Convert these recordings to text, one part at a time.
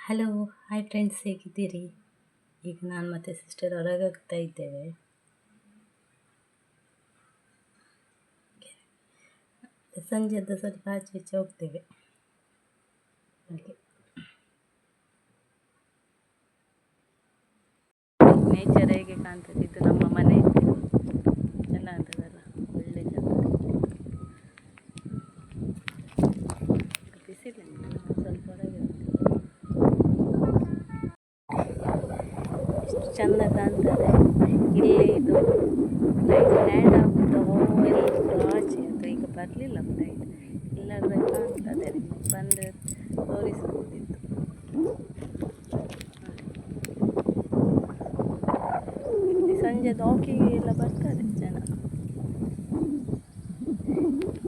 Hello, hi friends, ಹೇಗಿದ್ದೀರಿ? ಈಗ ನಾನು ಮತ್ತು ಸಿಸ್ಟರ್ ಹೊರಗೆ ಹೋಗ್ತಾ ಇದ್ದೇವೆ. ಸಂಜೆದ್ದು ಸ್ವಲ್ಪ ಆಚೆ ಈಚೆ ಹೋಗ್ತೇವೆ. ಹಾಗೆ ನೇಚರ್ ಹೇಗೆ ಕಾಣ್ತದೆ. ಇದು ನಮ್ಮ ಮನೆ ಚೆನ್ನಾಗ್ತದಲ್ಲ, ಒಳ್ಳೆ ಬಿಸಿಲಿಲ್ಲ, ಸ್ವಲ್ಪ ಹೊರಗೆ ಎಷ್ಟು ಚೆಂದ ಕಾಣ್ತದೆ. ಇಲ್ಲಿ ಇದು ಫ್ಲೈಟ್ ಲ್ಯಾಂಡ್ ಆಗುತ್ತೋ ಎಲ್ಲ ಆಚೆ ಅದು ಈಗ ಬರಲಿಲ್ಲ. ಫ್ಲೈಟ್ ಇಲ್ಲಾದ್ರೆ ಕಾಣ್ತದೆ, ಬಂದರೆ ತೋರಿಸ್ಬೋದಿತ್ತು. ಇಲ್ಲಿ ಸಂಜೆ ವಾಕಿಂಗ್ ಎಲ್ಲ ಬರ್ತಾರೆ ಜನ.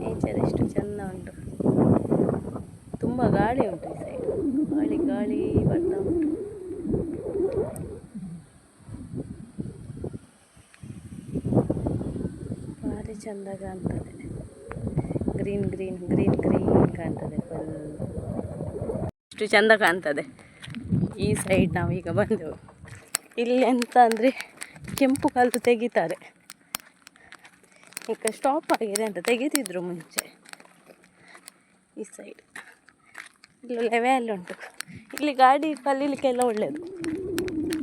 ನೇಚರ್ ಎಷ್ಟು ಚೆಂದ ಉಂಟು. ತುಂಬ ಗಾಳಿ ಉಂಟು ಈ ಸೈಡ್, ಗಾಳಿ ಬರ್ತಾ ಉಂಟು. ಭಾರಿ ಚೆಂದ ಕಾಣ್ತದೆ. ಗ್ರೀನ್ ಗ್ರೀನ್ ಗ್ರೀನ್ ಗ್ರೀನ್ ಕಾಣ್ತದೆ ಫುಲ್. ಎಷ್ಟು ಚೆಂದ ಕಾಣ್ತದೆ. ಈ ಸೈಡ್ ನಾವು ಈಗ ಬಂದೆವು. ಇಲ್ಲಿ ಎಂತ ಅಂದರೆ ಕೆಂಪು ಕಲ್ಲು ತೆಗಿತಾರೆ. ಈಗ ಸ್ಟಾಪ್ ಆಗಿದೆ ಅಂತ, ತೆಗೆದಿದ್ರು ಮುಂಚೆ. ಈ ಸೈಡ್ ಇಲ್ಲಿ ಲೆವೆಲ್ ಉಂಟು. ಇಲ್ಲಿ ಗಾಡಿ ಕಲೀಲಿಕ್ಕೆಲ್ಲ ಒಳ್ಳೆಯದು.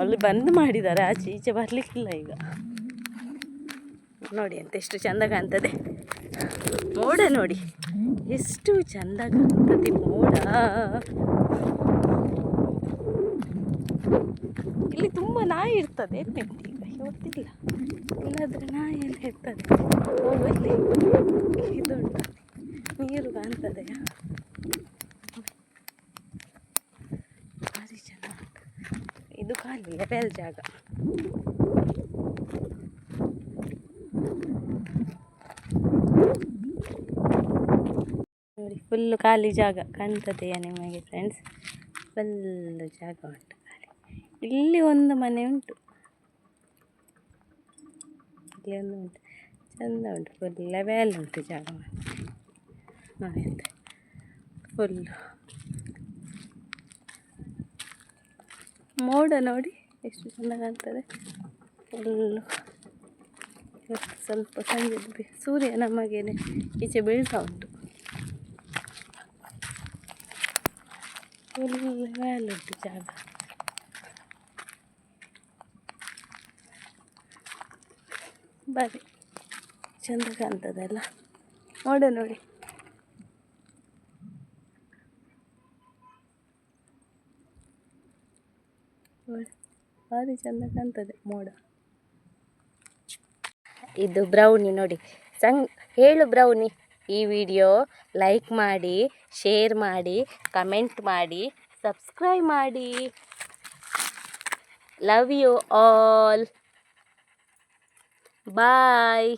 ಅಲ್ಲಿ ಬಂದ್ ಮಾಡಿದ್ದಾರೆ, ಆಚೆ ಈಚೆ ಬರಲಿಕ್ಕಿಲ್ಲ ಈಗ. ನೋಡಿ ಅಂತ ಎಷ್ಟು ಚೆಂದ ಕಾಣ್ತದೆ. ಮೋಡ ನೋಡಿ ಎಷ್ಟು ಚೆಂದ ಕಾಣ್ತದೆ ಮೋಡ. ಇಲ್ಲಿ ತುಂಬ ನಾಯಿ ಇರ್ತದೆ. ಈಗ ಗೊತ್ತಿಲ್ಲ, ಇಲ್ಲಾದ್ರೆ ನಾಯಿ ಎಲ್ಲ ಇರ್ತದೆ. ಇಲ್ಲಿ ಇದುಂಟು, ನೀರು ಕಾಣ್ತದೆ. ಭಾರಿ ಚೆಂದ ಉಂಟು. ಇದು ಖಾಲಿ ಲೆವೆಲ್ ಜಾಗ. ನೋಡಿ ಫುಲ್ಲು ಖಾಲಿ ಜಾಗ ಕಾಣ್ತದೆಯಾ ನಿಮಗೆ ಫ್ರೆಂಡ್ಸ್? ಫುಲ್ಲು ಜಾಗ ಉಂಟು ಖಾಲಿ. ಇಲ್ಲಿ ಒಂದು ಮನೆ ಉಂಟು, ಇಲ್ಲಿ ಒಂದು ಉಂಟು, ಚೆಂದ ಉಂಟು. ಫುಲ್ ಲೆವೆಲ್ ಉಂಟು ಜಾಗ. ನೋಡಿ ಅಂತ ಫುಲ್ಲು ಮೋಡ ನೋಡಿ ಎಷ್ಟು ಚೆಂದ ಕಾಣ್ತದೆ. ಫುಲ್ಲು ಸ್ವಲ್ಪ ಸಂಜೆ ಸೂರ್ಯ ನಮಗೇನೆ ಈಚೆ ಬೀಳ್ತಾ ಉಂಟು. ಫುಲ್ ಲೆವೆಲ್ ಉಂಟು ಜಾಗ. ಬರೀ ಚೆಂದ ಕಾಣ್ತದಲ್ಲ ಮೋಡ ನೋಡಿ. ಭಾರಿ ಚೆಂದ ಕಾಣ್ತದೆ ಮೋಡ. ಇದು ಬ್ರೌನಿ ನೋಡಿ. ಹೇಳು ಬ್ರೌನಿ. ಈ ವಿಡಿಯೋ ಲೈಕ್ ಮಾಡಿ, ಶೇರ್ ಮಾಡಿ, ಕಮೆಂಟ್ ಮಾಡಿ, ಸಬ್ಸ್ಕ್ರೈಬ್ ಮಾಡಿ. Love you all. ಬಾಯ್.